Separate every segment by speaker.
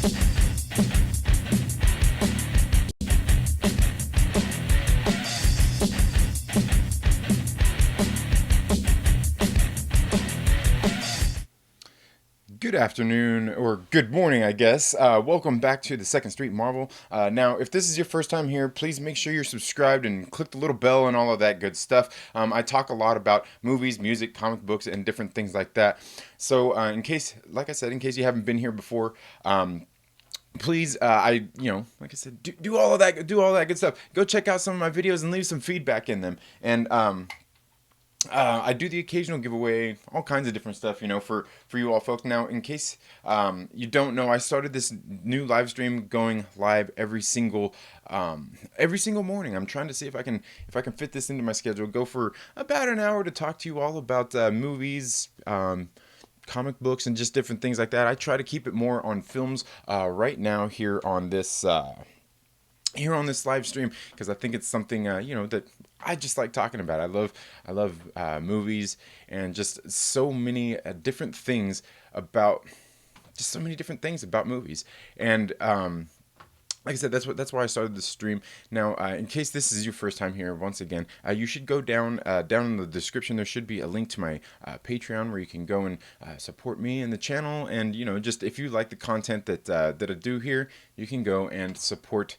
Speaker 1: Good afternoon, or good morning, I guess. Welcome back to the Second Street Marvel. Now, if this is your first time here, please make sure you're subscribed and click the little bell and all of that good stuff. I talk a lot about movies, music, comic books, and different things like that. So, in case, like I said, in case you haven't been here before, please, like I said, do all of that, do all that good stuff. Go check out some of my videos and leave some feedback in them. And I do the occasional giveaway, all kinds of different stuff, for you all folks. Now, in case you don't know, I started this new live stream going live every single morning. I'm trying to see if I can fit this into my schedule. Go for about an hour to talk to you all about movies, comic books, and just different things like that. I try to keep it more on films right now here on this live stream because I think it's something that I just like talking about. I love movies and just so many different things about movies. And like I said, that's why I started this stream. Now, in case this is your first time here, once again, you should go down in the description. There should be a link to my Patreon where you can go and support me and the channel. And just if you like the content that I do here, you can go and support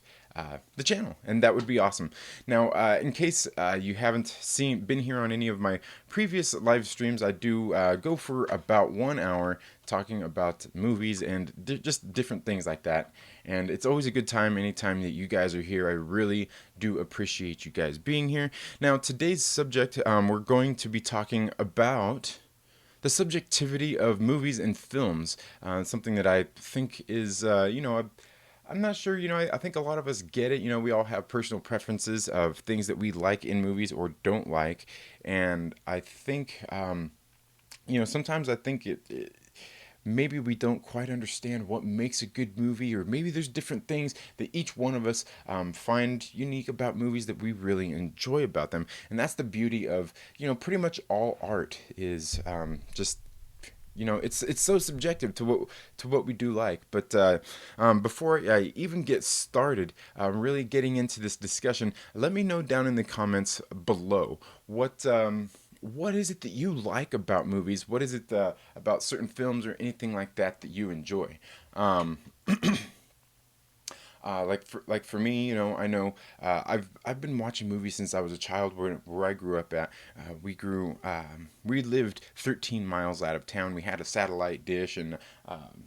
Speaker 1: the channel, and that would be awesome. Now, in case you haven't been here on any of my previous live streams, I do go for about 1 hour talking about movies and just different things like that. And it's always a good time anytime that you guys are here. I really do appreciate you guys being here. Now, today's subject, we're going to be talking about the subjectivity of movies and films. Something that I think is, I'm not sure, I think a lot of us get it. We all have personal preferences of things that we like in movies or don't like. And I think, sometimes I think maybe we don't quite understand what makes a good movie, or maybe there's different things that each one of us find unique about movies that we really enjoy about them. And that's the beauty of, pretty much all art is just it's so subjective to what we do like. But before I even get started, really getting into this discussion, let me know down in the comments below what is it that you like about movies? What is it about certain films or anything like that that you enjoy? Um, like for me, I know I've been watching movies since I was a child. Where I grew up at, we lived 13 miles out of town. We had a satellite dish, and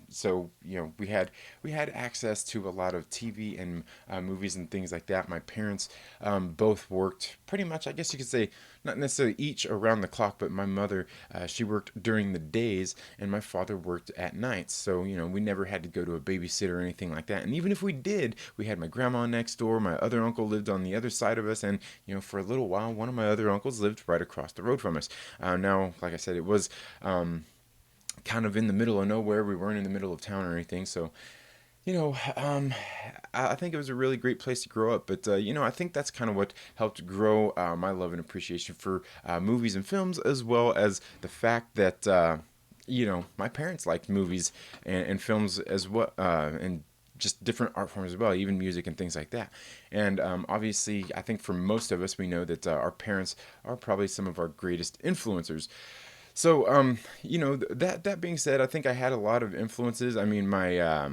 Speaker 1: so we had access to a lot of TV and movies and things like that. My parents both worked pretty much, I guess you could say, not necessarily each around the clock, but my mother, she worked during the days, and my father worked at nights. So we never had to go to a babysitter or anything like that. And even if we did, we had my grandma next door. My other uncle lived on the other side of us, and for a little while, one of my other uncles lived right across the road from us. Now, like I said, it was kind of in the middle of nowhere. We weren't in the middle of town or anything, so you know, um, I think it was a really great place to grow up. But I think that's kind of what helped grow my love and appreciation for movies and films, as well as the fact that my parents liked movies and films as well, and just different art forms as well, even music and things like that. And obviously, I think for most of us, we know that our parents are probably some of our greatest influencers. So, that being said, I think I had a lot of influences. I mean, my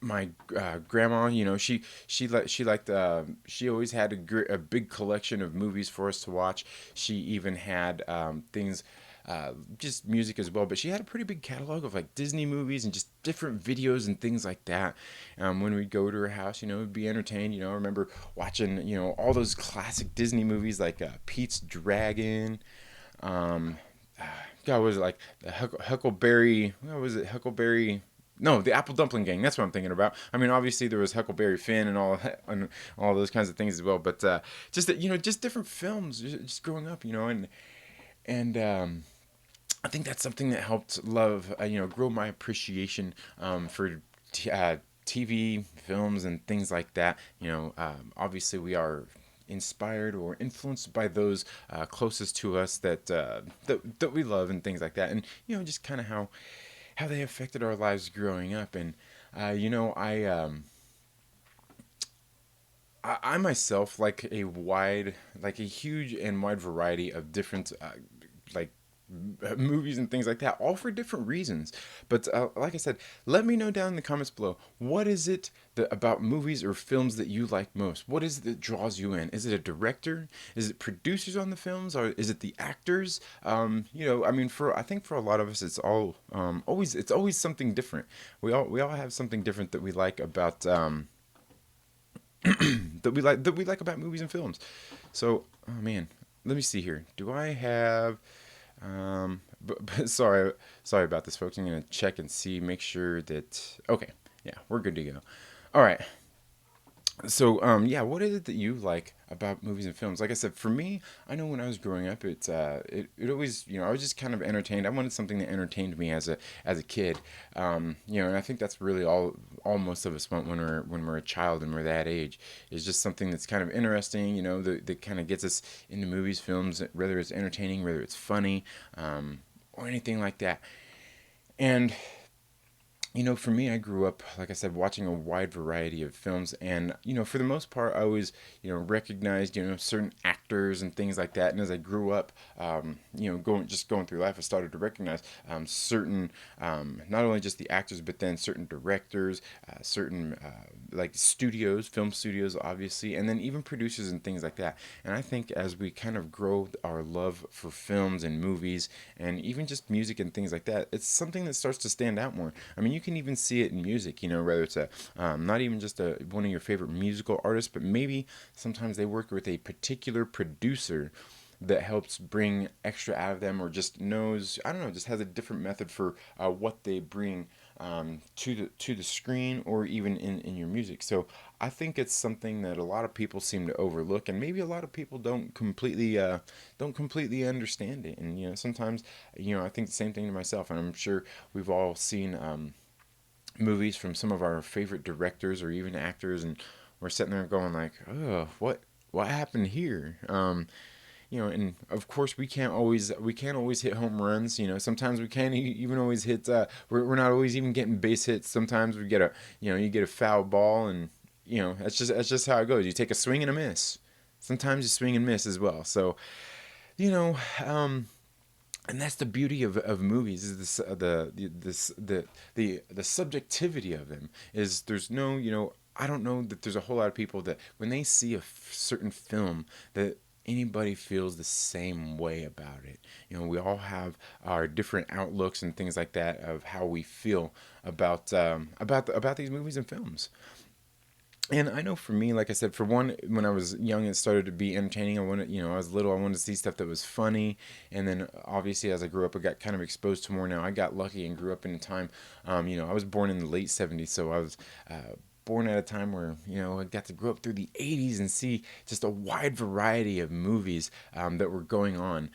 Speaker 1: my grandma, she liked she always had a big collection of movies for us to watch. She even had things, just music as well, but she had a pretty big catalog of like Disney movies and just different videos and things like that. When we'd go to her house, we'd be entertained. I remember watching all those classic Disney movies like Pete's Dragon. Um, God, what was it like the Huckleberry? What was it? Huckleberry. No, the Apple Dumpling Gang. That's what I'm thinking about. I mean, obviously there was Huckleberry Finn and all and all those kinds of things as well. But just that, just different films, just growing up, and I think that's something that helped grow my appreciation for TV, films, and things like that. Obviously we are inspired or influenced by those closest to us that we love and things like that, and just kind of how how they affected our lives growing up. And you know, I myself like like a huge and wide variety of different like movies and things like that, all for different reasons. But like I said, let me know down in the comments below, what is it about movies or films that you like most? What is it that draws you in? Is it a director? Is it producers on the films? Or is it the actors? You know, I mean, I think for a lot of us, it's all it's always something different. We all have something different that we like about that we like about movies and films. So, oh man, let me see here. Do I have but sorry about this, folks. I'm gonna check and see, make sure that okay, yeah, we're good to go. All right. So, yeah, what is it that you like about movies and films? Like I said, for me, I know when I was growing up, it always, you know, I was just kind of entertained. I wanted something that entertained me as a kid, you know, and I think that's really all most of us want when we're a child and we're that age, is just something that's kind of interesting, you know, that kind of gets us into movies, films, whether it's entertaining, whether it's funny, or anything like that. And you know, for me, I grew up, like I said, watching a wide variety of films, and you know, for the most part, I always, you know, recognized, you know, certain actors and things like that. And as I grew up, you know, going through life, I started to recognize certain, not only just the actors, but then certain directors, certain like studios, film studios, obviously, and then even producers and things like that. And I think as we kind of grow our love for films and movies, and even just music and things like that, it's something that starts to stand out more. I mean, you can even see it in music, you know, whether it's not even just one of your favorite musical artists, but maybe sometimes they work with a particular producer that helps bring extra out of them, or just knows, I don't know, just has a different method for what they bring to the screen, or even in your music. So I think it's something that a lot of people seem to overlook, and maybe a lot of people don't completely understand it. And you know, sometimes, you know, I think the same thing to myself, and I'm sure we've all seen movies from some of our favorite directors or even actors, and we're sitting there going like, oh, what happened here? You know, and of course we can't always hit home runs. You know, sometimes we can't even always hit. We're not always even getting base hits. Sometimes we get a, you know, you get a foul ball, and you know, that's just how it goes. You take a swing and a miss. Sometimes you swing and miss as well. So you know, and that's the beauty of movies, is the subjectivity of them. Is there's no, you know, I don't know that there's a whole lot of people that when they see a certain film, that anybody feels the same way about it. You know, we all have our different outlooks and things like that of how we feel about these movies and films. And I know for me, like I said, for one, when I was young, it started to be entertaining. I wanted, you know, I was little, I wanted to see stuff that was funny. And then obviously, as I grew up, I got kind of exposed to more. Now I got lucky and grew up in a time, you know, I was born in the late 70s. So I was born at a time where, you know, I got to grow up through the 80s and see just a wide variety of movies that were going on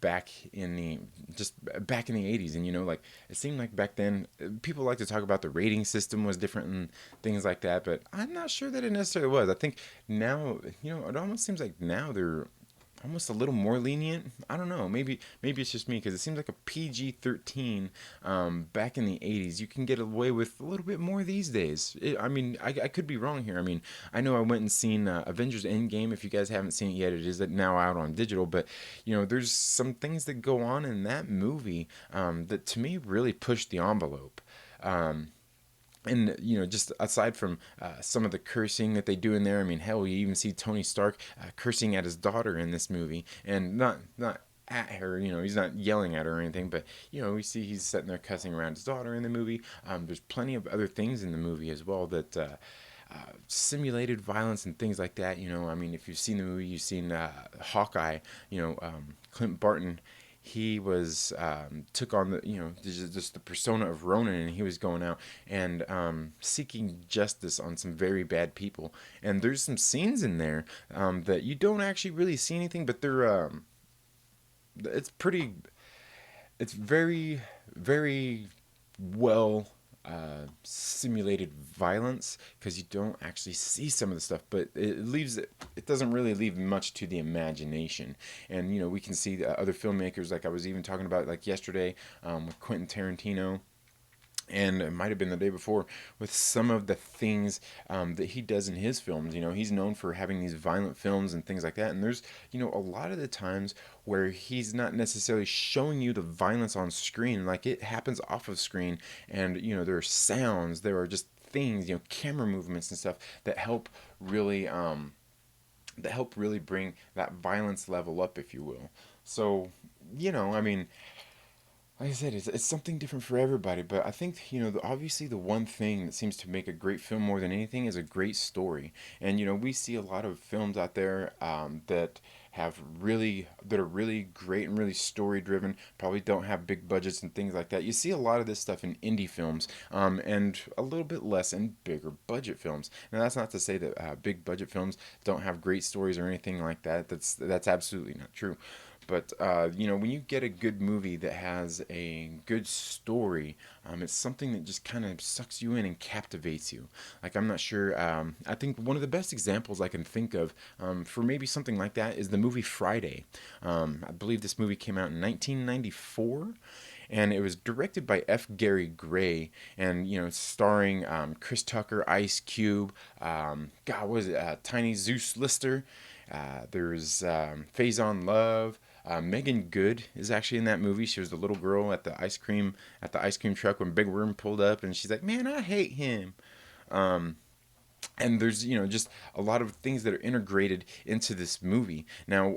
Speaker 1: back in the back in the 80s. And you know, like, it seemed like back then people like to talk about the rating system was different and things like that, but I'm not sure that it necessarily was. I think now, you know, it almost seems like now they're almost a little more lenient. I don't know. Maybe it's just me, because it seems like a PG-13 back in the 80s, you can get away with a little bit more these days. I mean, I could be wrong here. I mean, I know I went and seen Avengers Endgame. If you guys haven't seen it yet, it is now out on digital. But you know, there's some things that go on in that movie that to me really pushed the envelope. Um, and you know, just aside from some of the cursing that they do in there, I mean, hell, you even see Tony Stark cursing at his daughter in this movie, and not at her. You know, he's not yelling at her or anything, but you know, we see he's sitting there cussing around his daughter in the movie. There's plenty of other things in the movie as well that. Simulated violence and things like that. You know, I mean, if you've seen the movie, you've seen Hawkeye. You know, Clint Barton, he was took on the, you know, just the persona of Ronin, and he was going out and seeking justice on some very bad people. And there's some scenes in there that you don't actually really see anything, but they're it's pretty, it's very well simulated violence, because you don't actually see some of the stuff, but it doesn't really leave much to the imagination. And you know, we can see other filmmakers, like I was even talking about like yesterday with Quentin Tarantino. and it might have been the day before, with some of the things that he does in his films. He's known for having these violent films and things like that. And there's, a lot of the times where he's not necessarily showing you the violence on screen, like it happens off of screen. And, there are sounds, there are just things, camera movements and stuff really, that help really bring that violence level up, if you will. So, I mean, like I said, it's something different for everybody, but I think, obviously the one thing that seems to make a great film more than anything is a great story. And, we see a lot of films out there that are really great and really story driven, probably don't have big budgets and things like that. You see a lot of this stuff in indie films, and a little bit less in bigger budget films. Now, that's not to say that big budget films don't have great stories or anything like that. That's absolutely not true. But when you get a good movie that has a good story, it's something that just kind of sucks you in and captivates you. Like, I'm not sure. I think one of the best examples I can think of for maybe something like that is the movie Friday. I believe this movie came out in 1994, and it was directed by F. Gary Gray, and starring Chris Tucker, Ice Cube, God, what was it? Tiny Zeus Lister. There's Faison Love. Megan Good is actually in that movie. She was the little girl at the ice cream truck when Big Worm pulled up, and she's like, "Man, I hate him." Um, and there's just a lot of things that are integrated into this movie. Now,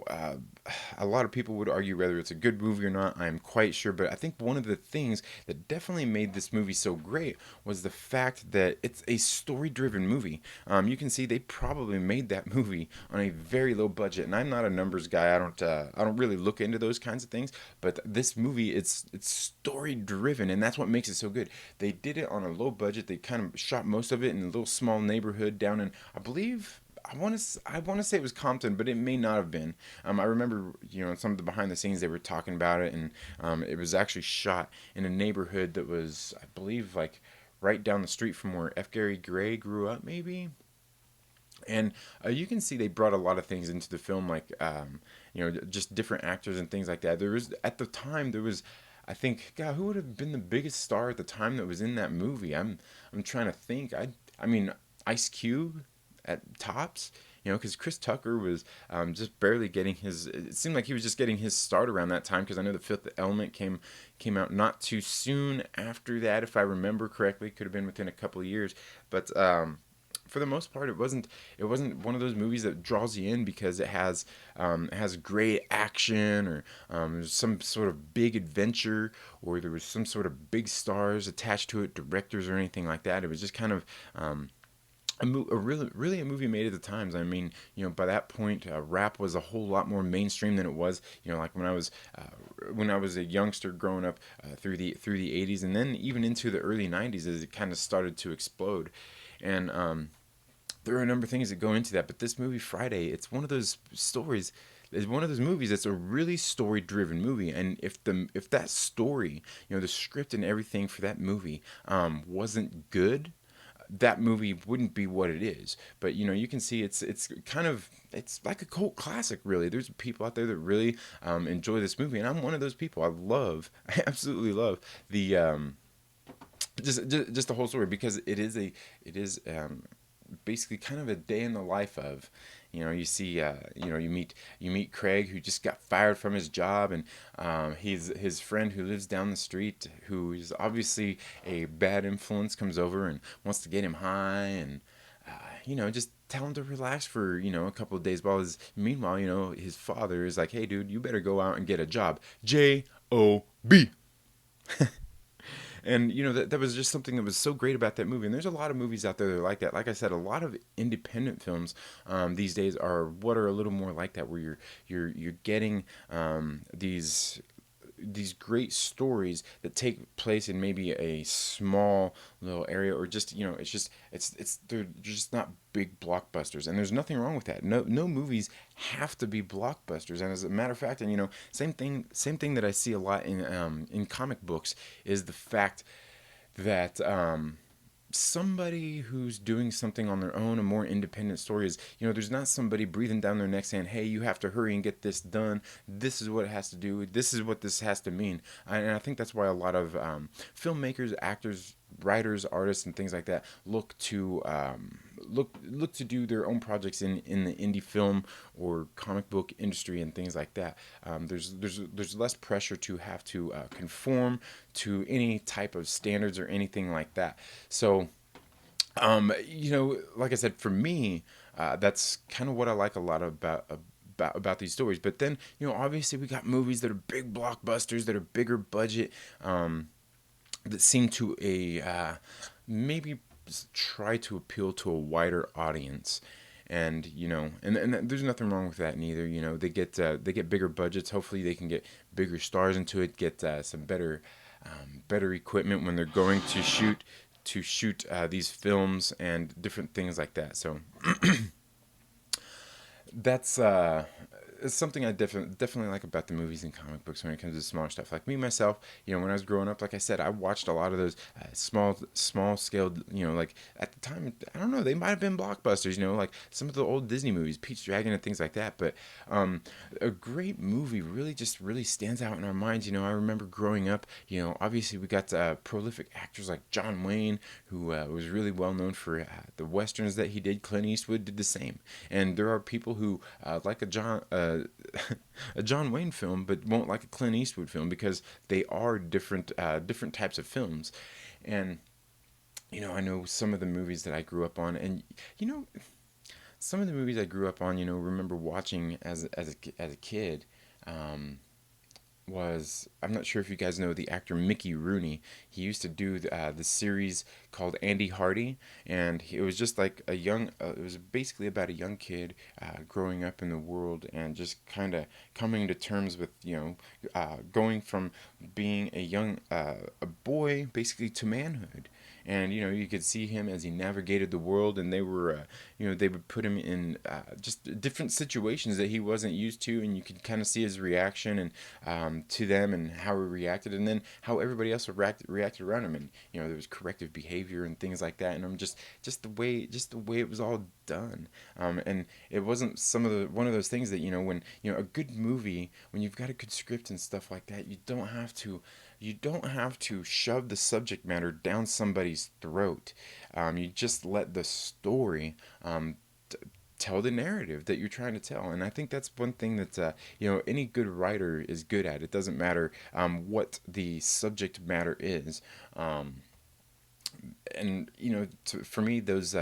Speaker 1: a lot of people would argue whether it's a good movie or not. I'm quite sure, but I think one of the things that definitely made this movie so great was the fact that it's a story-driven movie. You can see they probably made that movie on a very low budget, and I'm not a numbers guy. I don't really look into those kinds of things, but this movie, it's story-driven, and that's what makes it so good. They did it on a low budget. They kind of shot most of it in a little small neighborhood down in, I believe, I want to say it was Compton, but it may not have been. I remember, in some of the behind the scenes they were talking about it, and it was actually shot in a neighborhood that was, I believe, like right down the street from where F. Gary Gray grew up, maybe. And you can see they brought a lot of things into the film, like just different actors and things like that. There was at the time there was, I think, God, who would have been the biggest star at the time that was in that movie? I'm trying to think. I mean, Ice Cube at tops, because Chris Tucker was just barely getting his. It seemed like he was just getting his start around that time, because I know The Fifth Element came out not too soon after that, if I remember correctly. Could have been within a couple of years, but for the most part, it wasn't one of those movies that draws you in because it has great action, or some sort of big adventure, or there was some sort of big stars attached to it, directors or anything like that. It was just kind of really a movie made at the times. I mean, by that point, rap was a whole lot more mainstream than it was, like when I was a youngster growing up through the 80s, and then even into the early 90s as it kind of started to explode. And there are a number of things that go into that, but this movie Friday, it's one of those stories. It's one of those movies that's a really story-driven movie, and if that story, the script and everything for that movie, wasn't good, that movie wouldn't be what it is. But you can see it's like a cult classic, really. There's people out there that really enjoy this movie, and I'm one of those people. I absolutely love the just the whole story, because it is basically kind of a day in the life of, you see, you meet Craig, who just got fired from his job, and his friend who lives down the street, who is obviously a bad influence, comes over and wants to get him high, and just tell him to relax for a couple of days, while meanwhile his father is like, "Hey dude, you better go out and get a job, Job." And that was just something that was so great about that movie. And there's a lot of movies out there that are like that. Like I said, a lot of independent films these days are what are a little more like that, where you're getting these great stories that take place in maybe a small little area, or just it's they're just not big blockbusters. And there's nothing wrong with that. No movies have to be blockbusters. And as a matter of fact, and same thing that I see a lot in comic books, is the fact that somebody who's doing something on their own, a more independent story, is, there's not somebody breathing down their neck saying, "Hey, you have to hurry and get this done. This is what it has to do. This is what this has to mean." And I think that's why a lot of filmmakers, actors, writers, artists, and things like that look to do their own projects in the indie film or comic book industry and things like that. There's less pressure to have to conform to any type of standards or anything like that. So like I said, for me, that's kind of what I like a lot about these stories. But then, obviously we got movies that are big blockbusters, that are bigger budget, that seem to maybe try to appeal to a wider audience. And and there's nothing wrong with that neither. They get bigger budgets. Hopefully they can get bigger stars into it, get some better equipment when they're going to shoot these films and different things like that. So that's it's something I definitely like about the movies and comic books when it comes to smaller stuff. Like me myself, when I was growing up, like I said, I watched a lot of those small scale. Like at the time, I don't know, they might have been blockbusters. Like some of the old Disney movies, Pete's Dragon and things like that. But a great movie really stands out in our minds. I remember growing up. Obviously we got prolific actors like John Wayne, who was really well known for the westerns that he did. Clint Eastwood did the same, and there are people who like a John Wayne film, but won't like a Clint Eastwood film because they are different types of films. And I know some of the movies that I grew up on, and you know, some of the movies I grew up on, remember watching as a kid. Um, was I'm not sure if you guys know the actor Mickey Rooney. He used to do the series called Andy Hardy, and it was just like a young. It was basically about a young kid growing up in the world and just kind of coming to terms with going from being a boy basically to manhood. And you could see him as he navigated the world, and they would put him in just different situations that he wasn't used to, and you could kind of see his reaction and to them and how he reacted, and then how everybody else reacted around him, and there was corrective behavior and things like that, and I'm just the way it was all done, and it wasn't one of those things that when a good movie, when you've got a good script and stuff like that, you don't have to shove the subject matter down somebody's throat. You just let the story tell the narrative that you're trying to tell. And I think that's one thing that any good writer is good at. It doesn't matter what the subject matter is. And for me, those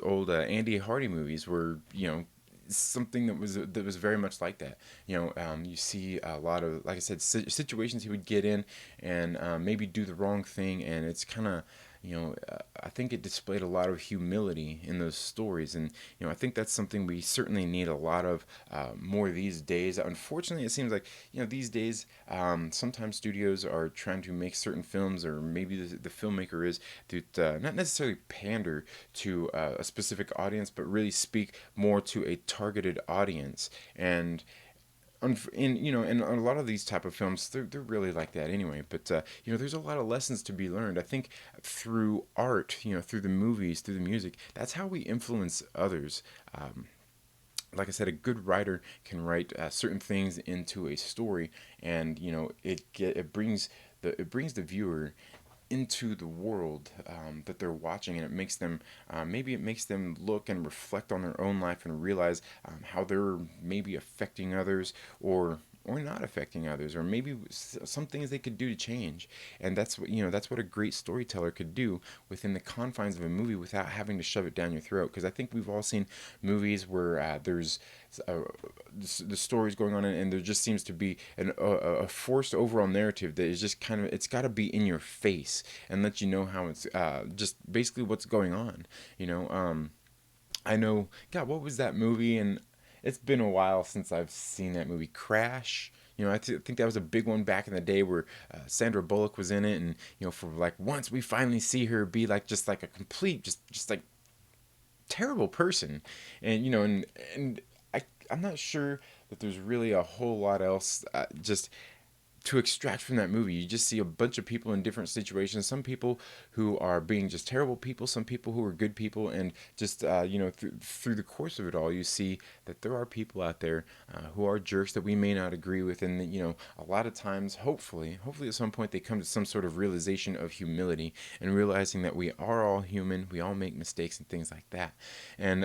Speaker 1: old Andy Hardy movies were something that was very much like that. You see a lot of, like I said, situations he would get in and maybe do the wrong thing, and it's kind of I think it displayed a lot of humility in those stories, and I think that's something we certainly need a lot of more these days. Unfortunately, it seems like these days sometimes studios are trying to make certain films, or maybe the filmmaker is, to not necessarily pander to a specific audience, but really speak more to a targeted audience. And in a lot of these type of films, they're really like that anyway. But there's a lot of lessons to be learned. I think through art, through the movies, through the music, that's how we influence others. Like I said, a good writer can write certain things into a story, and it brings the viewer into the world that they're watching, and it makes them look and reflect on their own life and realize how they're maybe affecting others, or not affecting others, or maybe some things they could do to change. And that's what a great storyteller could do within the confines of a movie without having to shove it down your throat. Because I think we've all seen movies where there's uh, the stories going on, and there just seems to be a forced overall narrative that is just kind of, it's got to be in your face and let you know how it's just basically what's going on. I know, God, what was that movie? And it's been a while since I've seen that movie, Crash. I think that was a big one back in the day where Sandra Bullock was in it, and for like once we finally see her be like just like a complete, just like terrible person, and and I'm not sure that there's really a whole lot else. Just to extract from that movie. You just see a bunch of people in different situations. Some people who are being just terrible people, some people who are good people, and just through the course of it all, you see that there are people out there who are jerks that we may not agree with, and that, a lot of times, hopefully at some point they come to some sort of realization of humility and realizing that we are all human, we all make mistakes and things like that, and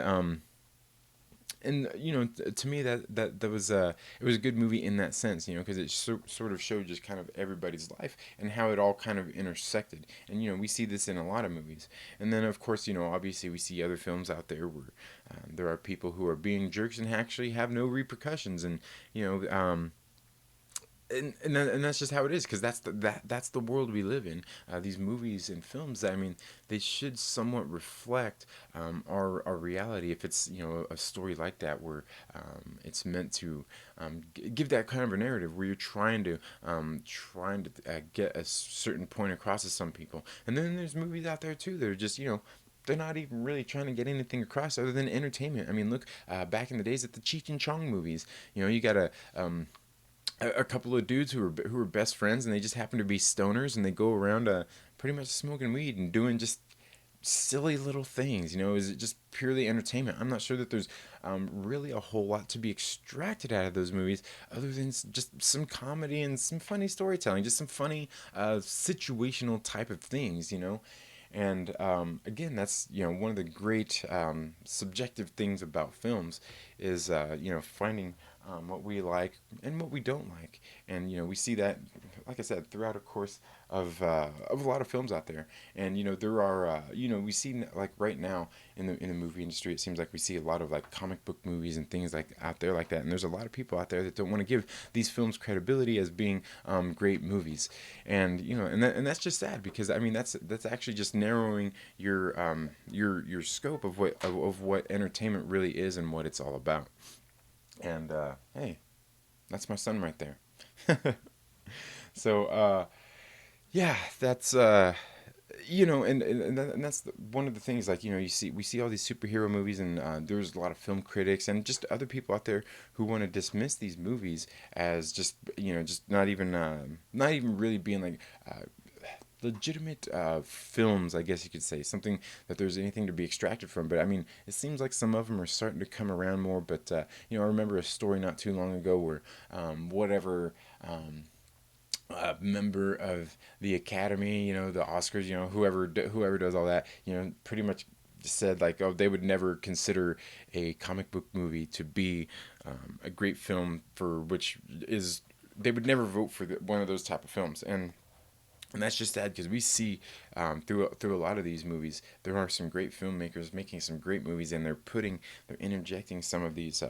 Speaker 1: to me that was it was a good movie in that sense, because it sort of showed just kind of everybody's life and how it all kind of intersected. And we see this in a lot of movies. And then of course, obviously we see other films out there where there are people who are being jerks and actually have no repercussions. And and that's just how it is, because that's the world we live in. These movies and films, I mean, they should somewhat reflect our reality. If it's a story like that where it's meant to give that kind of a narrative where you're trying to get a certain point across to some people. And then there's movies out there too that are just they're not even really trying to get anything across other than entertainment. I mean, look back in the days at the Cheech and Chong movies. You got a couple of dudes who are best friends, and they just happen to be stoners, and they go around pretty much smoking weed and doing just silly little things. Is it just purely entertainment? I'm not sure that there's really a whole lot to be extracted out of those movies other than just some comedy and some funny storytelling, just some funny situational type of things. And again, that's one of the great subjective things about films is finding what we like and what we don't like. And we see that, like I said, throughout a course of a lot of films out there. And there are we see, like, right now in the movie industry, it seems like we see a lot of like comic book movies and things like out there like that. And there's a lot of people out there that don't want to give these films credibility as being great movies. And and that's just sad, because I mean that's actually just narrowing your scope of what entertainment really is and what it's all about. And hey, that's my son right there. So yeah, that's and that's one of the things, like, we see all these superhero movies, and there's a lot of film critics and just other people out there who want to dismiss these movies as just just not even really being like legitimate films, I guess you could say, something that there's anything to be extracted from. But I mean, it seems like some of them are starting to come around more. But I remember a story not too long ago where whatever member of the Academy, the Oscars, whoever does all that, pretty much said, like, oh, they would never consider a comic book movie to be a great film, for which is they would never vote for one of those type of films. And that's just sad, because we see through a lot of these movies, there are some great filmmakers making some great movies, and they're interjecting some of these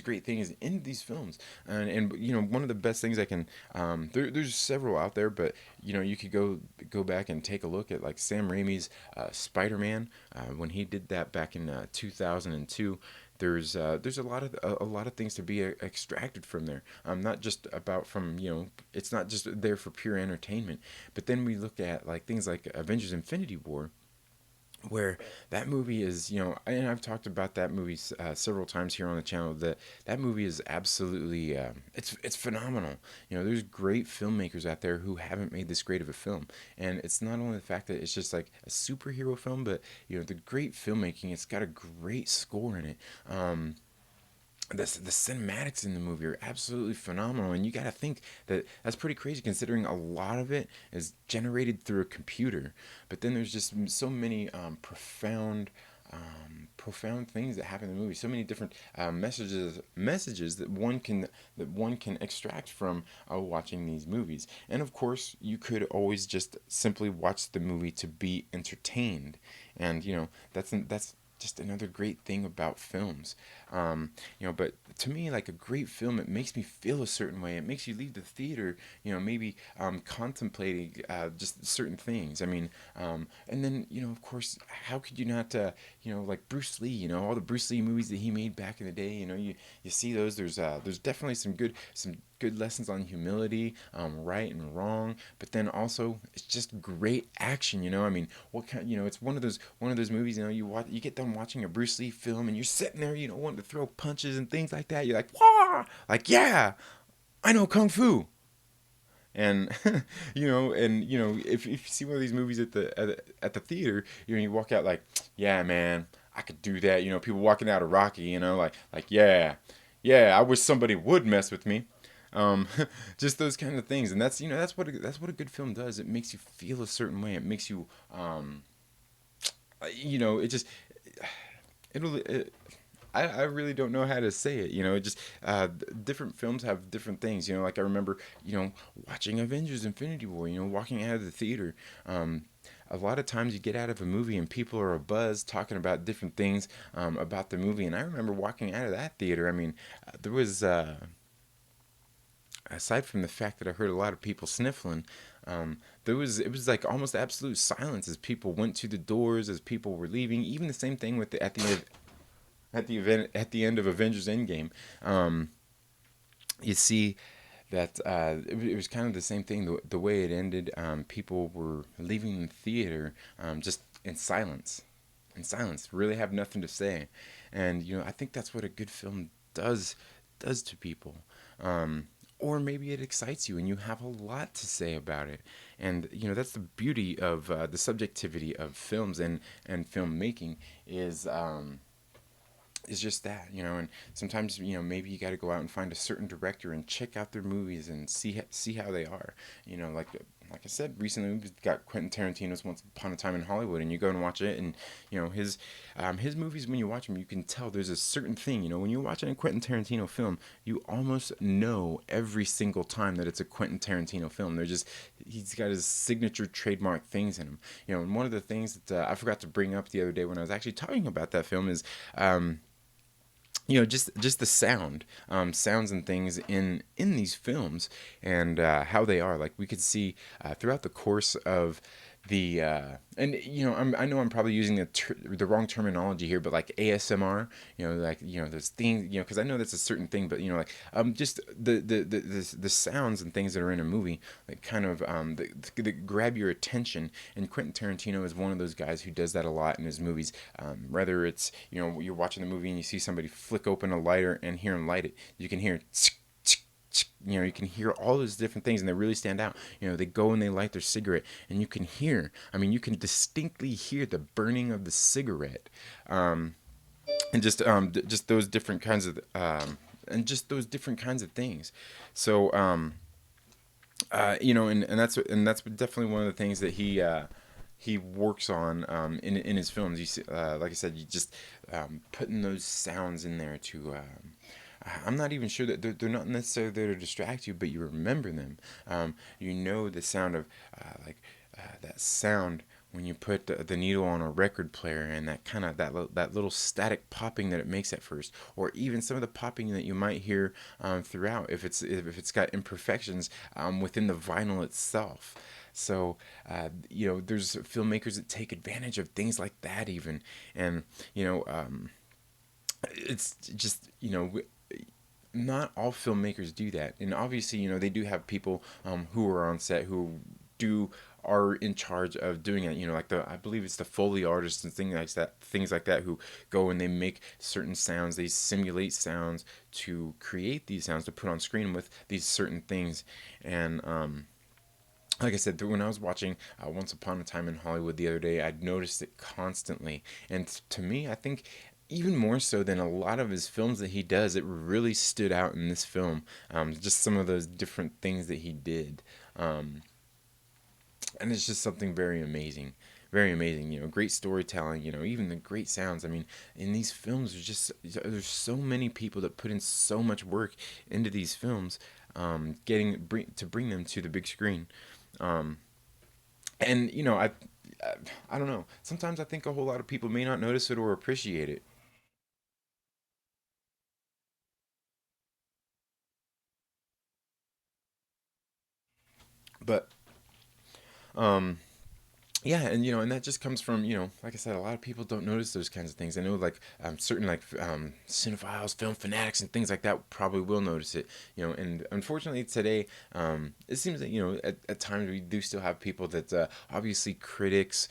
Speaker 1: great things in these films. And one of the best things I can there's several out there, but you could go back and take a look at, like, Sam Raimi's Spider-Man, when he did that back in 2002. There's a lot of things to be extracted from there. Not just about from it's not just there for pure entertainment. But then we look at, like, things like Avengers: Infinity War, where that movie is, and I've talked about that movie several times here on the channel. That movie is absolutely it's phenomenal. There's great filmmakers out there who haven't made this great of a film. And it's not only the fact that it's just like a superhero film, but the great filmmaking. It's got a great score in it. The cinematics in the movie are absolutely phenomenal, and you got to think that that's pretty crazy, considering a lot of it is generated through a computer. But then there's just so many profound things that happen in the movie. So many different messages that one can extract from watching these movies. And of course, you could always just simply watch the movie to be entertained, and that's just another great thing about films. But to me, like, a great film, it makes me feel a certain way. It makes you leave the theater, maybe contemplating just certain things. I mean, and then, of course, how could you not, like Bruce Lee, all the Bruce Lee movies that he made back in the day, you see those. There's definitely some good lessons on humility, right and wrong, but then also it's just great action. I mean, what kind? It's one of those movies. You get done watching a Bruce Lee film, and you're sitting there, wanting to throw punches and things like that. You're like, wow, like, yeah, I know kung fu. And if you see one of these movies at the theater, you walk out like, yeah, man, I could do that. People walking out of Rocky, like yeah, yeah, I wish somebody would mess with me. Um, just those kind of things, and that's what a good film does. It makes you feel a certain way. It makes you, it just it'll it, I really don't know how to say it. It just different films have different things. Like I remember, watching Avengers Infinity War, walking out of the theater. A lot of times you get out of a movie and people are abuzz talking about different things about the movie. And I remember walking out of that theater. I mean, there was, aside from the fact that I heard a lot of people sniffling, it was like almost absolute silence as people went to the doors, as people were leaving. Even the same thing with at the end of Avengers Endgame. You see that it was kind of the same thing. The way it ended, people were leaving the theater just in silence. In silence, really have nothing to say, and I think that's what a good film does to people. Or maybe it excites you and you have a lot to say about it, and that's the beauty of the subjectivity of films and filmmaking is just that, and sometimes maybe you got to go out and find a certain director and check out their movies and see how they are, like I said recently we got Quentin Tarantino's Once Upon a Time in Hollywood, and you go and watch it, and his movies, when you watch them you can tell there's a certain thing, when you're watching a Quentin Tarantino film you almost know every single time that it's a Quentin Tarantino film. He's got his signature trademark things in him, and one of the things that I forgot to bring up the other day when I was actually talking about that film is just the sounds and things in these films, and how they are. Like we could see throughout the course of the and I know I'm probably using the wrong terminology here, but like ASMR, like those things, because I know that's a certain thing, but just the sounds and things that are in a movie that kind of that grab your attention. And Quentin Tarantino is one of those guys who does that a lot in his movies. Whether it's you're watching the movie and you see somebody flick open a lighter and hear him light it, you can hear you can hear all those different things and they really stand out. They go and they light their cigarette and you can hear, I mean, you can distinctly hear the burning of the cigarette. And just those different kinds of things. So and that's definitely one of the things that he works on in his films. You see, like I said, you just putting those sounds in there to. I'm not even sure that they're not necessarily there to distract you, but you remember them. The sound of that sound when you put the needle on a record player, and that kind of that little static popping that it makes at first, or even some of the popping that you might hear throughout if it's got imperfections within the vinyl itself. So there's filmmakers that take advantage of things like that even, and it's just not all filmmakers do that, and obviously they do have people who are on set who do are in charge of doing it. Like I believe it's the Foley artists and things like that who go and they make certain sounds. They simulate sounds to create these sounds to put on screen with these certain things, and like I said, when I was watching Once Upon a Time in Hollywood the other day, I'd noticed it constantly. And to me, I think even more so than a lot of his films that he does, it really stood out in this film. Just some of those different things that he did. And it's just something very amazing. Very amazing, great storytelling, even the great sounds. I mean, in these films, there's so many people that put in so much work into these films, to bring them to the big screen. Um, and I don't know. Sometimes I think a whole lot of people may not notice it or appreciate it. But um, yeah, and and that just comes from like I said, a lot of people don't notice those kinds of things. I know like certain like cinephiles, film fanatics, and things like that probably will notice it. And unfortunately today, it seems that at times we do still have people that obviously critics.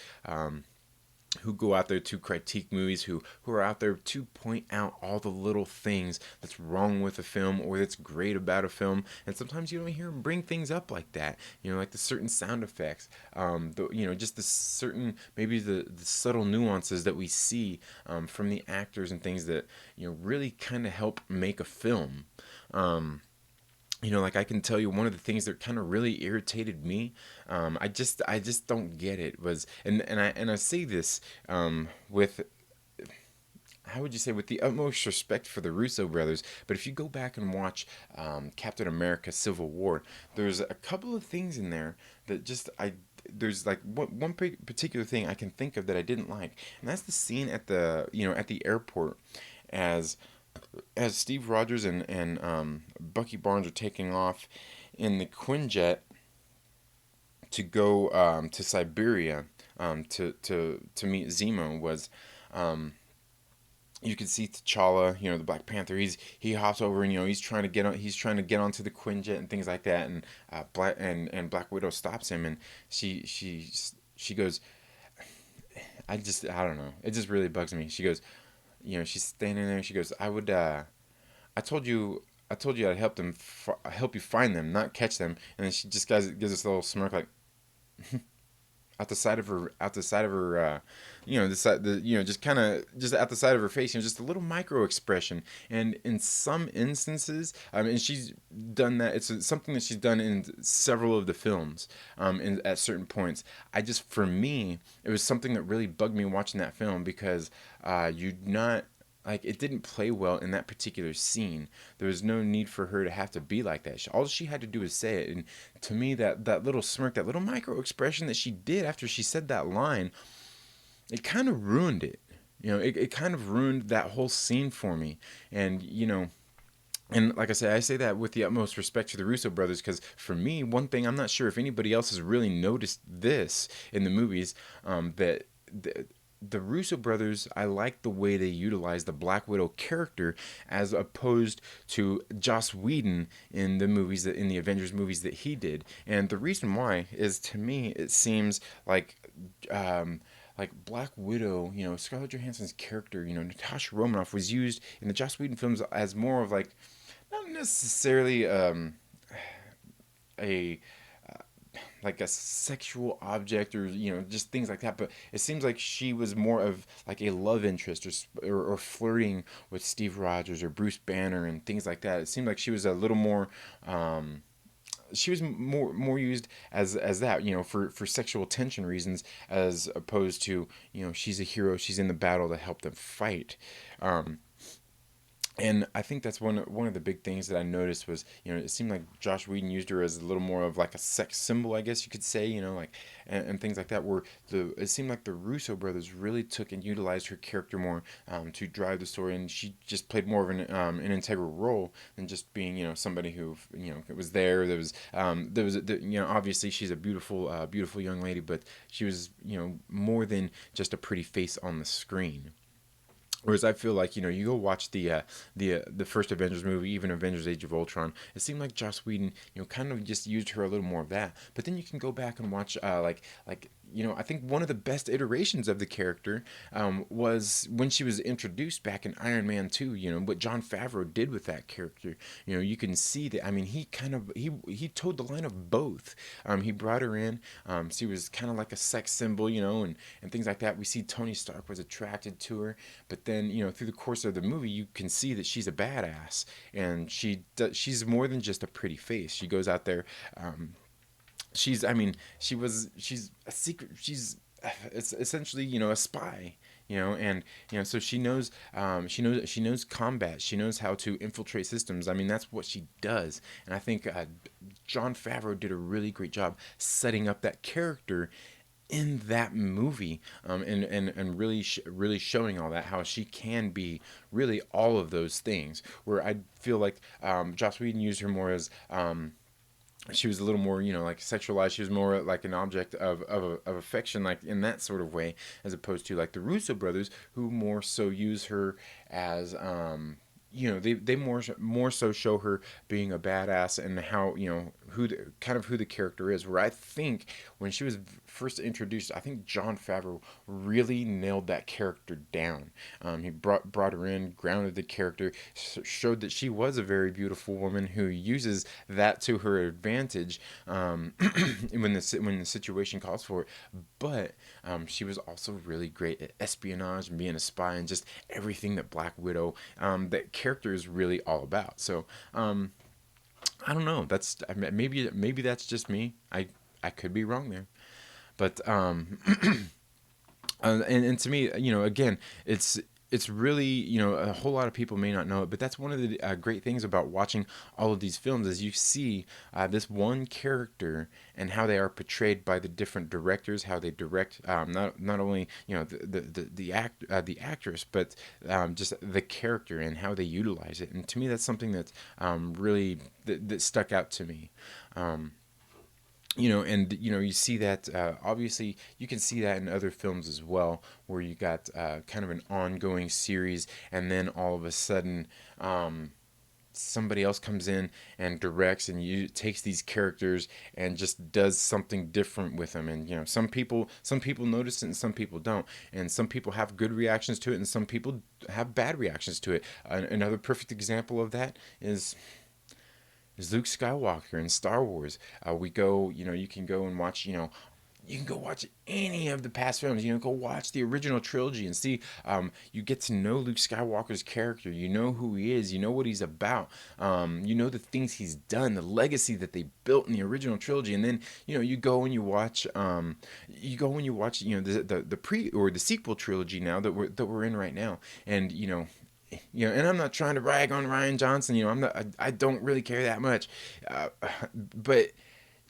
Speaker 1: who go out there to critique movies, who are out there to point out all the little things that's wrong with a film or that's great about a film. And sometimes you don't hear them bring things up like that, like the certain sound effects, just the certain, maybe the subtle nuances that we see from the actors and things that really kind of help make a film. Like I can tell you one of the things that kind of really irritated me, I just don't get it, was, and I say this with, how would you say, with the utmost respect for the Russo brothers, but if you go back and watch Captain America: Civil War, there's a couple of things in there that just there's like one particular thing I can think of that I didn't like, and that's the scene at the airport, as Steve Rogers and Bucky Barnes are taking off in the Quinjet to go to Siberia, to meet Zemo. Was You could see T'Challa, the Black Panther. He hops over, and he's trying to get on. He's trying to get onto the Quinjet and things like that. And Black Widow stops him, and she goes, I don't know. It just really bugs me. She goes, she's standing there. And she goes, I told you. I told you I'd help you find them, not catch them. And then she just gives this little smirk, like, out the side of her, the side, just kind of, just at the side of her face, just a little micro expression. And in some instances, and she's done that. It's something that she's done in several of the films, at certain points. For me, it was something that really bugged me watching that film, because you not. Like, it didn't play well in that particular scene. There was no need for her to have to be like that. All she had to do was say it. And to me, that little smirk, that little micro expression that she did after she said that line, it kind of ruined it. It kind of ruined that whole scene for me. And like I say that with the utmost respect to the Russo brothers, because for me, one thing, I'm not sure if anybody else has really noticed this in the movies, that the Russo brothers, I like the way they utilize the Black Widow character as opposed to Joss Whedon in the Avengers movies that he did. And the reason why is, to me, it seems like Black Widow, Scarlett Johansson's character, Natasha Romanoff, was used in the Joss Whedon films as more of, like, not necessarily a like a sexual object, or just things like that, but it seems like she was more of like a love interest, or flirting with Steve Rogers or Bruce Banner and things like that. It seemed like she was a little more she was more used as that, for sexual tension reasons, as opposed to, she's a hero, she's in the battle to help them fight. And I think that's one of the big things that I noticed was, it seemed like Josh Whedon used her as a little more of like a sex symbol, I guess you could say, like, and things like that. Where it seemed like the Russo brothers really took and utilized her character more, to drive the story, and she just played more of an integral role than just being, somebody who, was there. Obviously she's a beautiful young lady, but she was, more than just a pretty face on the screen. Whereas I feel like, you go watch the first Avengers movie, even Avengers: Age of Ultron, it seemed like Joss Whedon, kind of just used her a little more of that. But then you can go back and watch, I think one of the best iterations of the character, was when she was introduced back in Iron Man 2. What Jon Favreau did with that character. You can see that. I mean, he towed the line of both. He brought her in. She was kind of like a sex symbol, and things like that. We see Tony Stark was attracted to her, but then, through the course of the movie, you can see that she's a badass, and she's more than just a pretty face. She goes out there. She's a secret. It's essentially, a spy. And so she knows combat. She knows how to infiltrate systems. I mean, that's what she does. And I think Jon Favreau did a really great job setting up that character in that movie, and really showing all that, how she can be really all of those things. Where I feel like Joss Whedon used her more as, she was a little more, like, sexualized. She was more like an object of affection, like, in that sort of way, as opposed to like the Russo brothers, who more so use her as, they more so show her being a badass, and how, who the character is. Where I think when she was first introduced, I think Jon Favreau really nailed that character down. He brought her in, grounded the character, showed that she was a very beautiful woman who uses that to her advantage, when the situation calls for it. But she was also really great at espionage and being a spy, and just everything that Black Widow, that character is really all about. So I don't know. Maybe that's just me. I could be wrong there, but and to me, again, it's really, a whole lot of people may not know it, but that's one of the great things about watching all of these films, is you see this one character and how they are portrayed by the different directors, how they direct, not only, the actress, but just the character and how they utilize it. And to me, that's something that's really that stuck out to me. And you see that, obviously you can see that in other films as well, where you got kind of an ongoing series, and then all of a sudden somebody else comes in and directs, and takes these characters and just does something different with them. And some people notice it and some people don't, and some people have good reactions to it and some people have bad reactions to it. Another perfect example of that is Luke Skywalker in Star Wars. We go, you can go and watch, you can go watch any of the past films. Go watch the original trilogy and see. You get to know Luke Skywalker's character. You know who he is. You know what he's about. You know the things he's done, the legacy that they built in the original trilogy. And then you go and you watch. The pre or the sequel trilogy now that we're in right now. And and I'm not trying to rag on Rian Johnson. I don't really care that much, but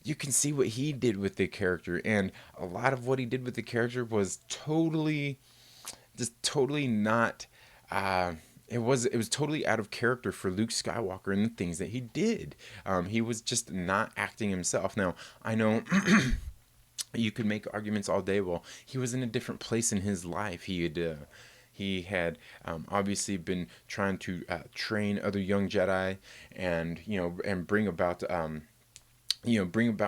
Speaker 1: you can see what he did with the character, and a lot of what he did with the character was totally not. It was totally out of character for Luke Skywalker and the things that he did. He was just not acting himself. Now I know. You could make arguments all day. Well, he was in a different place in his life. He had obviously been trying to train other young Jedi, and bring about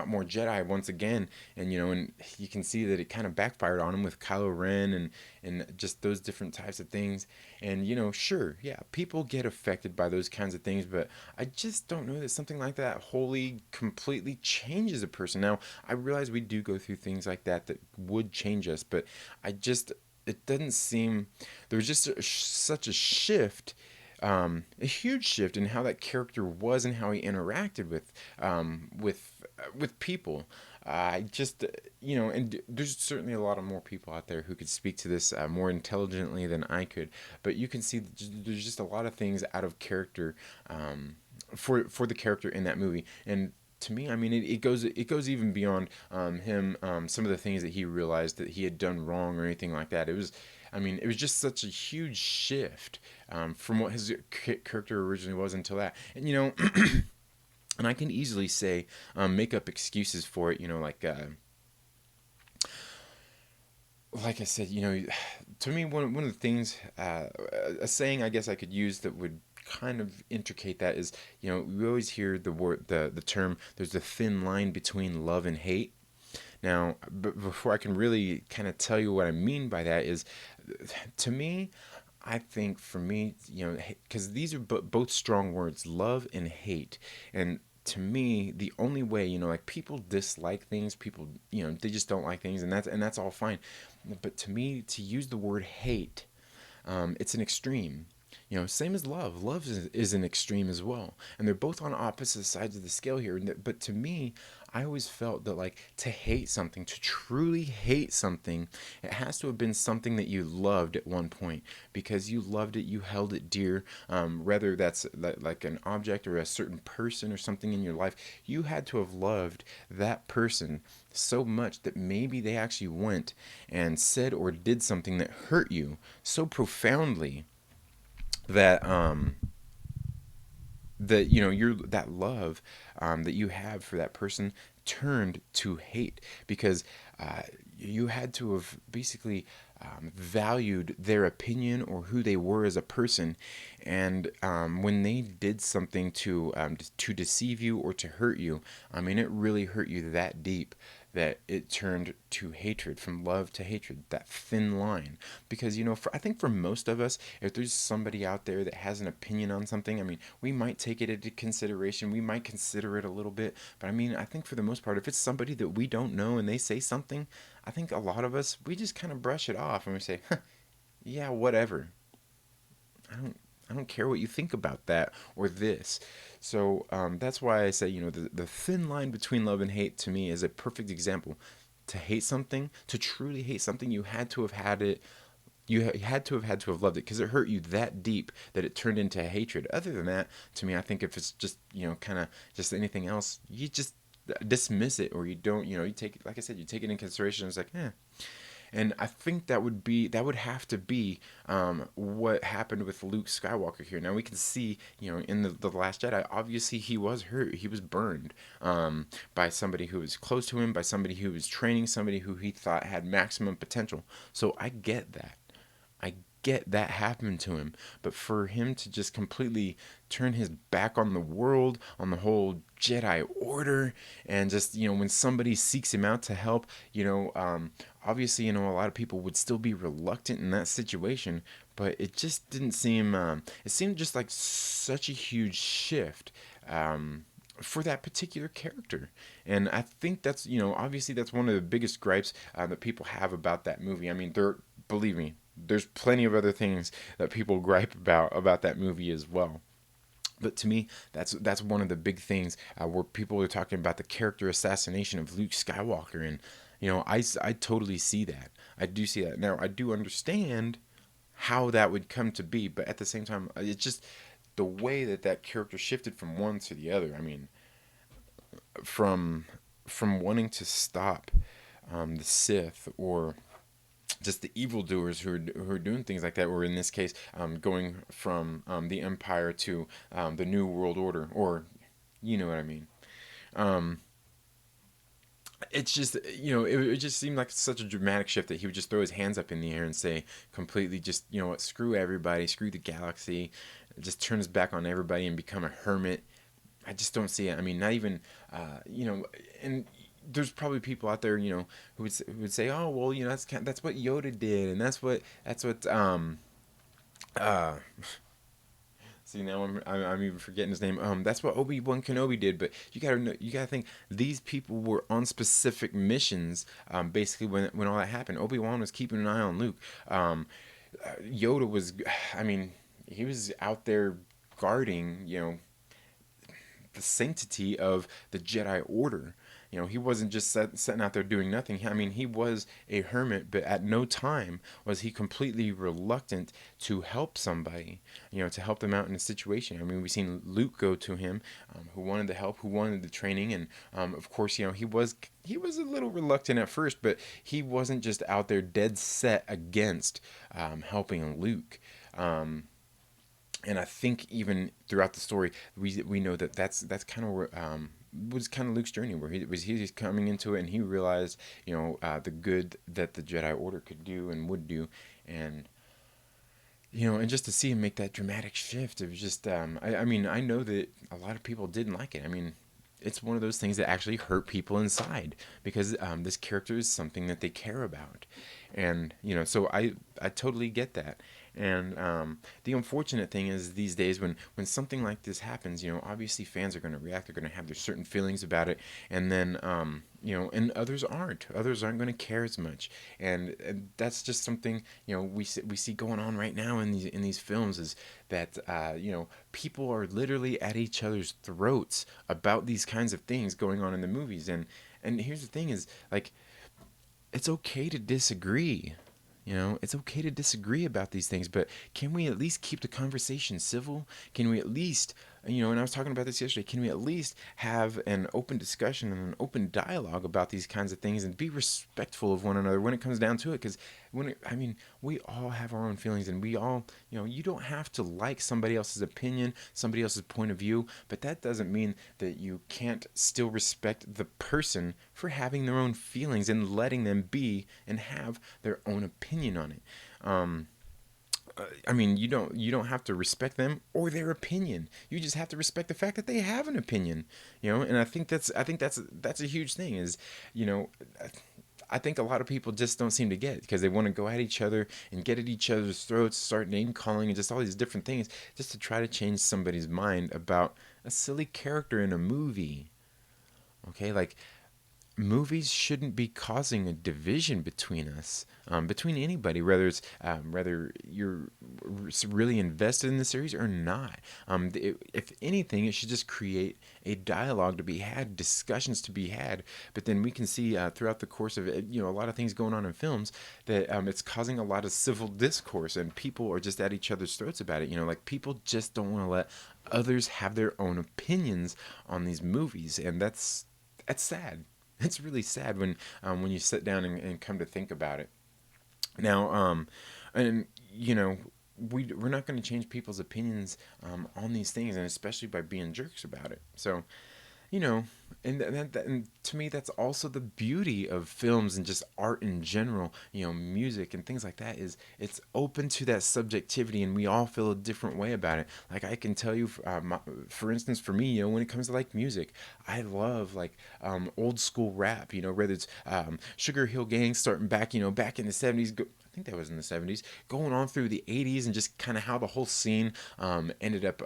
Speaker 1: more Jedi once again. And you can see that it kind of backfired on him with Kylo Ren, and just those different types of things. And sure, yeah, people get affected by those kinds of things, but I just don't know that something like that wholly completely changes a person. Now I realize we do go through things like that would change us, but it doesn't seem there was just such a shift, a huge shift in how that character was and how he interacted with people. I just and there's certainly a lot of more people out there who could speak to this more intelligently than I could, but you can see that there's just a lot of things out of character, for the character in that movie. And to me, I mean, it goes even beyond him, some of the things that he realized that he had done wrong or anything like that. It was just such a huge shift, from what his character originally was until that. And and I can easily say, make up excuses for it. Like I said, to me, one of the things, a saying I guess I could use that would kind of intricate that is, we always hear the term, there's a thin line between love and hate. Now, before I can really kind of tell you what I mean by that is, to me, I think for me, because these are both strong words, love and hate. And to me, the only way, like, people dislike things, people, they just don't like things, and that's all fine. But to me, to use the word hate, it's an extreme. Same as love. Love is an extreme as well, and they're both on opposite sides of the scale here. But to me, I always felt that, like, to hate something, to truly hate something, it has to have been something that you loved at one point, because you loved it, you held it dear. Whether that's like an object or a certain person or something in your life, you had to have loved that person so much that maybe they actually went and said or did something that hurt you so profoundly that that you're that love, that you have for that person turned to hate, because you had to have basically valued their opinion or who they were as a person, and when they did something to deceive you or to hurt you, I mean, it really hurt you that deep that it turned to hatred, from love to hatred, that thin line. Because, I think for most of us, if there's somebody out there that has an opinion on something, I mean, we might take it into consideration, we might consider it a little bit, but I mean, I think for the most part, if it's somebody that we don't know and they say something, I think a lot of us, we just kind of brush it off and we say, huh, yeah, whatever. I don't I don't care what you think about that or this. So that's why I say, the thin line between love and hate to me is a perfect example. To hate something, to truly hate something, you had to have had it. You had to have loved it, because it hurt you that deep that it turned into hatred. Other than that, to me, I think if it's just, kind of just anything else, you just dismiss it, or you don't, you take it, like I said, you take it in consideration. It's like, and I think that would have to be what happened with Luke Skywalker here. Now we can see, in the Last Jedi, obviously he was hurt, he was burned by somebody who was close to him, by somebody who was training, somebody who he thought had maximum potential. So I get that. I get that happened to him, but for him to just completely turn his back on the world, on the whole Jedi Order, and just, when somebody seeks him out to help, obviously, a lot of people would still be reluctant in that situation, but it just didn't seem, it seemed just like such a huge shift. For that particular character. And I think that's, obviously that's one of the biggest gripes that people have about that movie. I mean, believe me, there's plenty of other things that people gripe about that movie as well. But to me, that's one of the big things where people are talking about the character assassination of Luke Skywalker. And, I totally see that. I do see that. Now, I do understand how that would come to be, but at the same time, it's just the way that character shifted from one to the other. I mean, from wanting to stop the Sith, or just the evildoers who are doing things like that, or in this case, going from the Empire to the New World Order, or you know what I mean. Um, it's just, it just seemed like such a dramatic shift that he would just throw his hands up in the air and say completely, just, what, screw everybody, screw the galaxy, just turn his back on everybody and become a hermit. I just don't see it. I mean, not even, and there's probably people out there, who would say, oh, well, that's what Yoda did, and that's what uh, see, now I'm even forgetting his name. That's what Obi-Wan Kenobi did. But you gotta think, these people were on specific missions. Basically, when all that happened, Obi-Wan was keeping an eye on Luke. Yoda was, I mean, he was out there guarding, the sanctity of the Jedi Order. He wasn't just sitting out there doing nothing. I mean, he was a hermit, but at no time was he completely reluctant to help somebody, to help them out in a situation. I mean, we've seen Luke go to him, who wanted the help, who wanted the training, and of course, he was a little reluctant at first, but he wasn't just out there dead set against helping Luke. And I think even throughout the story, we know that's kind of where was kind of Luke's journey, where he was coming into it, and he realized, the good that the Jedi Order could do and would do. And and just to see him make that dramatic shift, it was just, I mean, I know that a lot of people didn't like it. I mean, it's one of those things that actually hurt people inside, because this character is something that they care about. And so I totally get that. And the unfortunate thing is, these days, when something like this happens, obviously fans are going to react. They're going to have their certain feelings about it, and then and others aren't. Others aren't going to care as much, and that's just something we see going on right now in these films, is that people are literally at each other's throats about these kinds of things going on in the movies. And here's the thing: is like, it's okay to disagree. It's okay to disagree about these things, but can we at least keep the conversation civil? Can we at least and I was talking about this yesterday. Can we at least have an open discussion and an open dialogue about these kinds of things and be respectful of one another when it comes down to it? Because I mean, we all have our own feelings, and we all, you don't have to like somebody else's opinion, somebody else's point of view, but that doesn't mean that you can't still respect the person for having their own feelings and letting them be and have their own opinion on it. I mean, you don't have to respect them or their opinion. You just have to respect the fact that they have an opinion, And I think that's a huge thing. Is you know, I think a lot of people just don't seem to get it because they want to go at each other and get at each other's throats, start name calling and just all these different things just to try to change somebody's mind about a silly character in a movie. Okay, like movies shouldn't be causing a division between us, between anybody, whether you're really invested in the series or not. If anything, it should just create a dialogue to be had, discussions to be had. But then we can see throughout the course of it, a lot of things going on in films that it's causing a lot of civil discourse, and people are just at each other's throats about it. Like people just don't want to let others have their own opinions on these movies, and that's sad. It's really sad when you sit down and come to think about it. Now, and we're not going to change people's opinions on these things, and especially by being jerks about it. So you know, and to me, that's also the beauty of films and just art in general. Music and things like that is it's open to that subjectivity, and we all feel a different way about it. Like I can tell you, for instance, for me, when it comes to like music, I love like old school rap. Whether it's Sugar Hill Gang starting back, back in the '70s. I think that was in the '70s, going on through the '80s, and just kind of how the whole scene ended up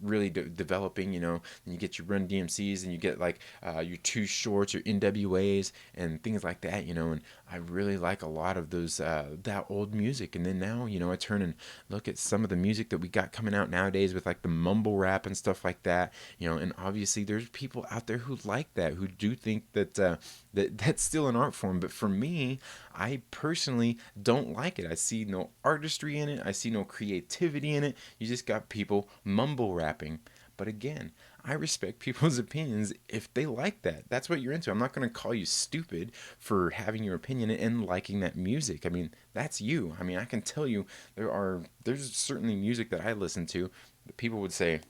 Speaker 1: really developing. And you get your Run DMCs, and you get like your Too Shorts, your NWAs, and things like that. And I really like a lot of those that old music. And then now, I turn and look at some of the music that we got coming out nowadays with like the mumble rap and stuff like that. And obviously there's people out there who like that, who do think that that's still an art form. But for me, I personally don't like it. I see no artistry in it. I see no creativity in it. You just got people mumble rapping. But again, I respect people's opinions if they like that. That's what you're into. I'm not going to call you stupid for having your opinion and liking that music. I mean, that's you. I mean, I can tell you there's certainly music that I listen to that people would say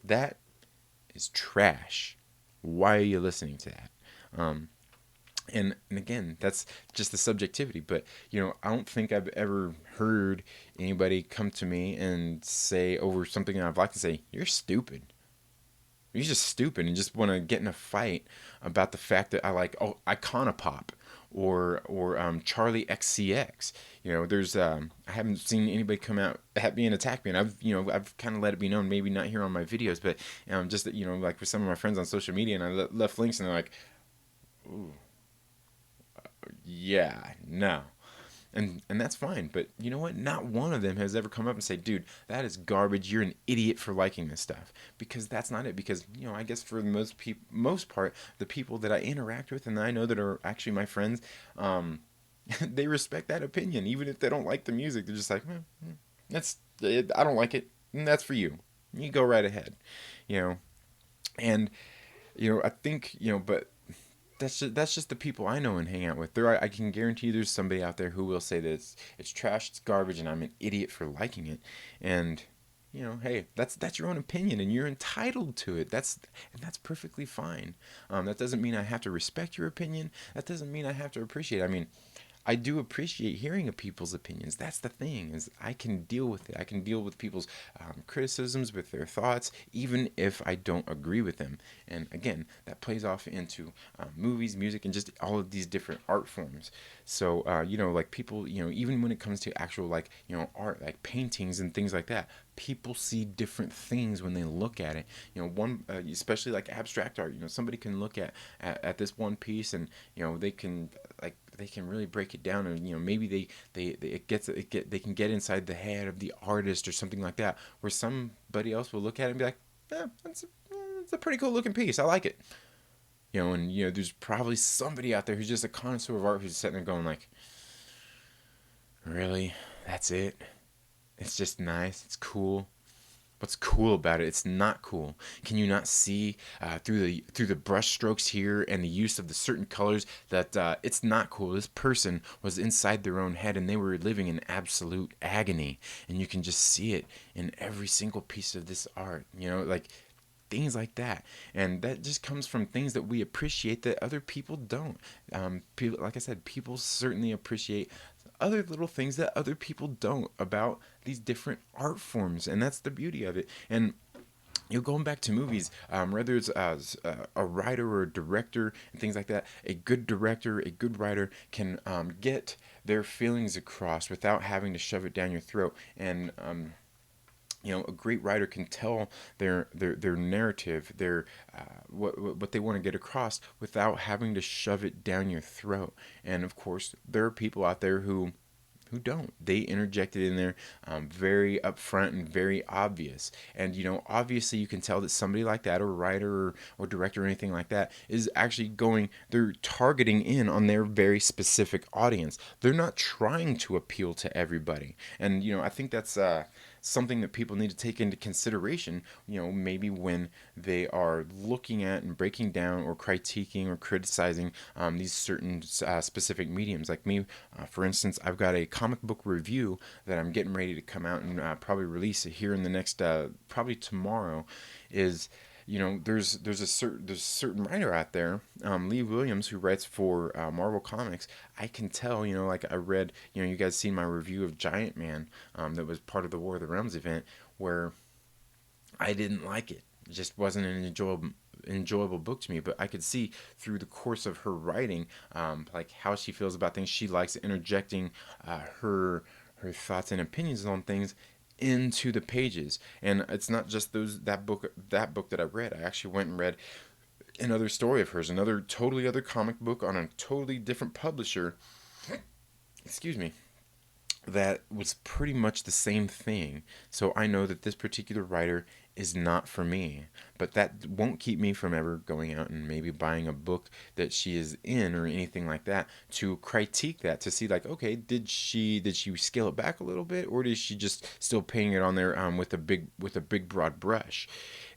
Speaker 1: that is trash. Why are you listening to that? And again, that's just the subjectivity. But I don't think I've ever heard anybody come to me and say over something that I've liked and say, "You're stupid. You're just stupid," and just want to get in a fight about the fact that I like Iconopop or Charlie XCX. There's I haven't seen anybody come out at me and attack me, and I've kind of let it be known, maybe not here on my videos, but just that like with some of my friends on social media, and I left links, and they're like, "Ooh, yeah, no." And that's fine, but you know what? Not one of them has ever come up and say, "Dude, that is garbage. You're an idiot for liking this stuff." Because that's not it. Because I guess for the most part, the people that I interact with and that I know that are actually my friends, they respect that opinion, even if they don't like the music. They're just like, "That's I don't like it, and that's for you. You go right ahead," you know. And I think but that's just the people I know and hang out with. I can guarantee you there's somebody out there who will say that it's trash, it's garbage, and I'm an idiot for liking it. And hey, that's your own opinion, and you're entitled to it. That's perfectly fine. That doesn't mean I have to respect your opinion. That doesn't mean I have to appreciate it. I mean, I do appreciate hearing of people's opinions. That's the thing, is I can deal with it. I can deal with people's criticisms, with their thoughts, even if I don't agree with them. And again, that plays off into movies, music, and just all of these different art forms. So like people, even when it comes to actual like art, like paintings and things like that, people see different things when they look at it. One especially like abstract art. Somebody can look at this one piece, and they can really break it down, and maybe they can get inside the head of the artist or something like that, where somebody else will look at it and be like, that's a pretty cool looking piece, I like it. And there's probably somebody out there who's just a connoisseur of art who's sitting there going like, really, that's it? It's just nice, it's cool. What's cool about it? It's not cool. Can you not see through the brush strokes here and the use of the certain colors that it's not cool? This person was inside their own head and they were living in absolute agony, and you can just see it in every single piece of this art. Like things like that, and that just comes from things that we appreciate that other people don't. People, like I said, people certainly appreciate other little things that other people don't about these different art forms, and that's the beauty of it. And going back to movies, whether it's as a writer or a director and things like that, a good director, a good writer can get their feelings across without having to shove it down your throat. And a great writer can tell their narrative, their what they want to get across without having to shove it down your throat. And of course, there are people out there who don't. They interject it in there very upfront and very obvious. And, obviously you can tell that somebody like that, or writer or director or anything like that, is actually they're targeting in on their very specific audience. They're not trying to appeal to everybody. And, I think that's something that people need to take into consideration, maybe when they are looking at and breaking down or critiquing or criticizing these certain specific mediums. Like me, for instance, I've got a comic book review that I'm getting ready to come out and probably release it here in the next, probably tomorrow, is there's a certain writer out there, Lee Williams, who writes for Marvel Comics. I can tell, like I read, you guys seen my review of Giant Man, that was part of the War of the Realms event, where I didn't like it. It just wasn't an enjoyable book to me. But I could see through the course of her writing, like how she feels about things. She likes interjecting her thoughts and opinions on things into the pages. And it's not just that book that I read. I actually went and read another story of hers, another totally other comic book on a totally different publisher. Excuse me. That was pretty much the same thing. So I know that this particular writer is not for me. But that won't keep me from ever going out and maybe buying a book that she is in or anything like that, to critique that, to see like, okay, did she scale it back a little bit, or did she just still painting it on there with a big broad brush.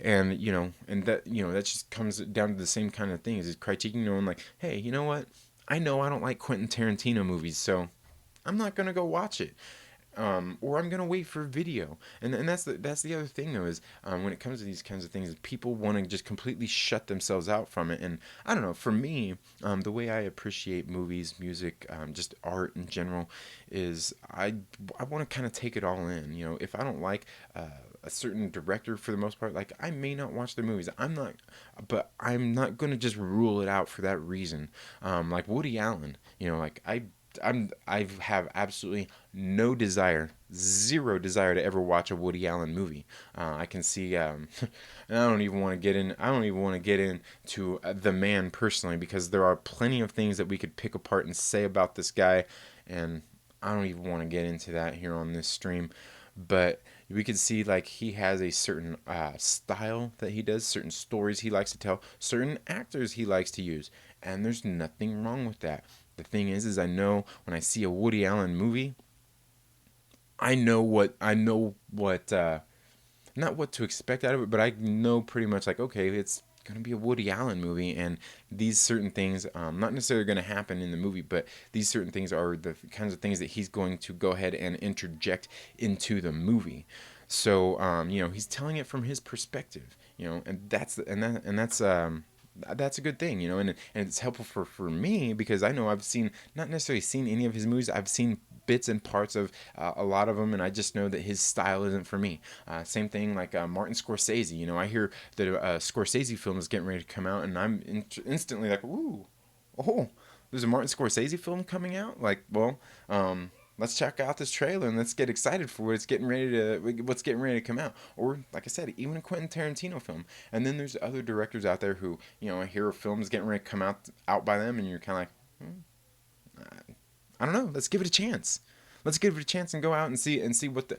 Speaker 1: And that just comes down to the same kind of thing, is critiquing, knowing like, hey, you know what? I know I don't like Quentin Tarantino movies, so I'm not gonna go watch it, or I'm gonna wait for video. And that's the other thing though, is when it comes to these kinds of things, people want to just completely shut themselves out from it. And I don't know. For me, the way I appreciate movies, music, just art in general, is I want to kind of take it all in. If I don't like a certain director, for the most part, like, I may not watch their movies. But I'm not gonna just rule it out for that reason. Like Woody Allen, like I have absolutely no desire, zero desire to ever watch a Woody Allen movie. I can see, and I don't even want to get in. I don't even want to get into the man personally, because there are plenty of things that we could pick apart and say about this guy, and I don't even want to get into that here on this stream. But we could see like he has a certain style that he does, certain stories he likes to tell, certain actors he likes to use, and there's nothing wrong with that. The thing is I know when I see a Woody Allen movie, I know what not what to expect out of it, but I know pretty much like, okay, it's gonna be a Woody Allen movie, and these certain things, not necessarily gonna happen in the movie, but these certain things are the kinds of things that he's going to go ahead and interject into the movie. So he's telling it from his perspective, and that's a good thing, and it's helpful for me, because I know I've not necessarily seen any of his movies. I've seen bits and parts of a lot of them, and I just know that his style isn't for me. Same thing like Martin Scorsese. I hear that a Scorsese film is getting ready to come out, and I'm instantly like, ooh, oh, there's a Martin Scorsese film coming out. Like, well, let's check out this trailer and let's get excited for what's getting ready to come out. Or like I said, even a Quentin Tarantino film. And then there's other directors out there who, I hear a film is getting ready to come out by them, and you're kind of like, I don't know, let's give it a chance. Let's give it a chance and go out and see what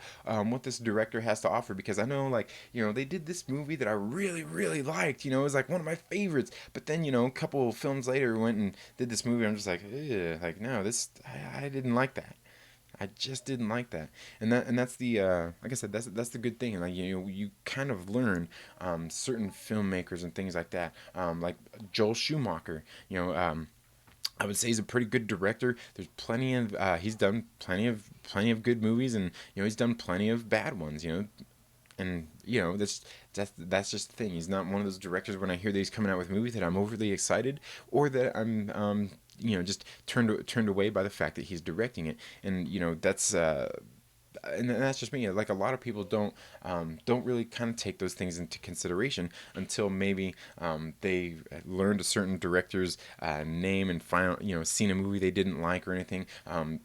Speaker 1: this director has to offer, because I know, like, they did this movie that I really really liked. It was like one of my favorites. But then, a couple of films later went and did this movie. I'm just like, ugh, like, no, this I didn't like that. I just didn't like that, and that's the like I said, that's the good thing. Like, you kind of learn certain filmmakers and things like that. Like Joel Schumacher, I would say he's a pretty good director. There's plenty of he's done plenty of good movies, and he's done plenty of bad ones. And that's just the thing. He's not one of those directors when I hear that he's coming out with movies that I'm overly excited, or that I'm just turned away by the fact that he's directing it. And that's just me. Like, a lot of people don't really kind of take those things into consideration until maybe they learned a certain director's name and seen a movie they didn't like or anything.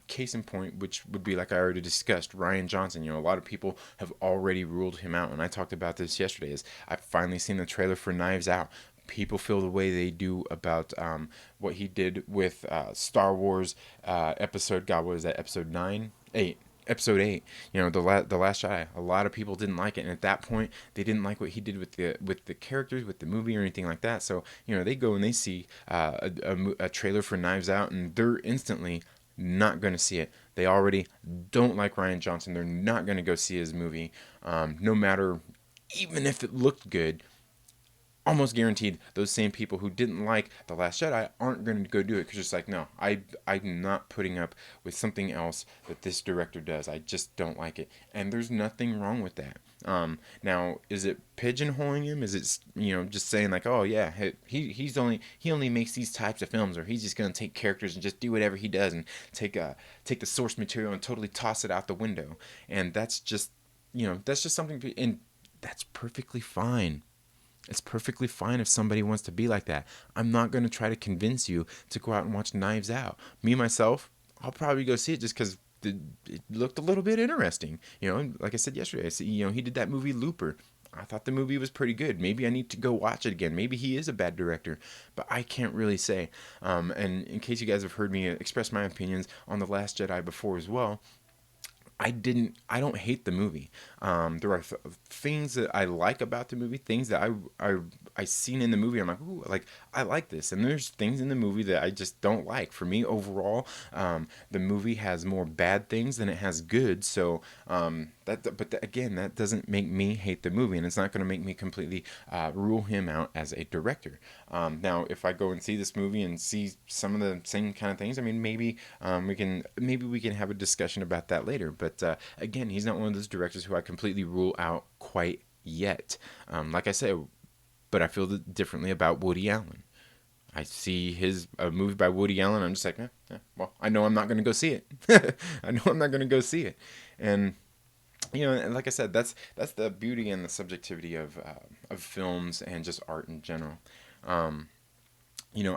Speaker 1: Case in point, which would be, like I already discussed, Rian Johnson. A lot of people have already ruled him out, and I talked about this yesterday. Is I've finally seen the trailer for Knives Out. People feel the way they do about what he did with Star Wars episode. God, what is that? Episode 9, 8. Episode 8, the Last Jedi. A lot of people didn't like it, and at that point, they didn't like what he did with the characters, with the movie, or anything like that. So they go and they see a trailer for Knives Out, and they're instantly not going to see it. They already don't like Rian Johnson. They're not going to go see his movie, no matter, even if it looked good. Almost guaranteed those same people who didn't like The Last Jedi aren't going to go do it, because it's like, no, I'm not putting up with something else that this director does. I just don't like it. And there's nothing wrong with that. Now, is it pigeonholing him? Is it, just saying like, oh yeah, he only makes these types of films, or he's just going to take characters and just do whatever he does, and take the source material and totally toss it out the window. And that's just something, and that's perfectly fine. It's perfectly fine if somebody wants to be like that. I'm not going to try to convince you to go out and watch Knives Out. Me, myself, I'll probably go see it just because it looked a little bit interesting. Like I said yesterday, he did that movie Looper. I thought the movie was pretty good. Maybe I need to go watch it again. Maybe he is a bad director, but I can't really say. And in case you guys have heard me express my opinions on The Last Jedi before as well, I don't hate the movie. There are things that I like about the movie, things that I seen in the movie. I'm like, ooh, like, I like this. And there's things in the movie that I just don't like. For me, overall, the movie has more bad things than it has good. So again, that doesn't make me hate the movie, and it's not going to make me completely rule him out as a director. Now, if I go and see this movie and see some of the same kind of things, I mean, maybe we can have a discussion about that later. But again, he's not one of those directors who I completely rule out quite yet. Like I said, but I feel differently about Woody Allen. I see a movie by Woody Allen, I'm just like, well, I know I'm not going to go see it. I know I'm not going to go see it. And and like I said, that's the beauty and the subjectivity of films and just art in general.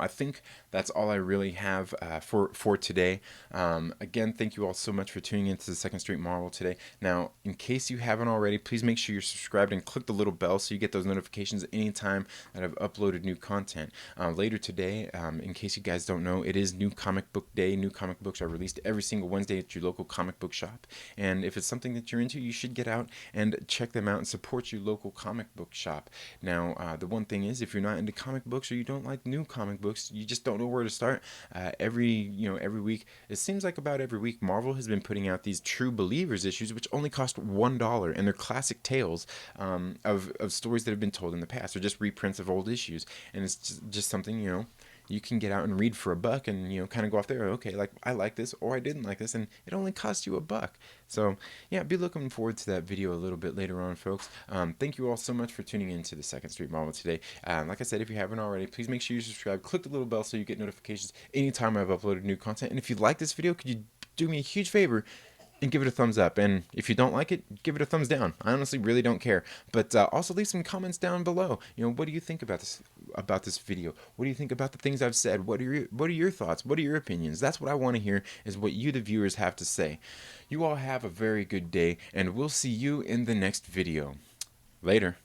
Speaker 1: I think that's all I really have for today. Again, thank you all so much for tuning into the Second Street Marvel today. Now, in case you haven't already, please make sure you're subscribed and click the little bell so you get those notifications anytime that I've uploaded new content. Later today, in case you guys don't know, it is New Comic Book Day. New comic books are released every single Wednesday at your local comic book shop. And if it's something that you're into, you should get out and check them out and support your local comic book shop. Now, the one thing is, if you're not into comic books, or you don't like new comic books, you just don't know where to start. Every week, it seems like about every week, Marvel has been putting out these True Believers issues, which only cost $1, and they're classic tales of stories that have been told in the past, or just reprints of old issues. And it's just something you can get out and read for $1, and kind of go off there. Okay, like, I like this, or I didn't like this, and it only cost you $1. So yeah, be looking forward to that video a little bit later on, folks. Thank you all so much for tuning in to the Second Street Marvel today. Like I said, if you haven't already, please make sure you subscribe, click the little bell so you get notifications anytime I've uploaded new content. And if you like this video, could you do me a huge favor and give it a thumbs up? And if you don't like it, give it a thumbs down. I honestly really don't care. But also leave some comments down below. What do you think about this video? What do you think about the things I've said? What are your thoughts? What are your opinions? That's what I want to hear, is what you, the viewers, have to say. You all have a very good day, and we'll see you in the next video. Later.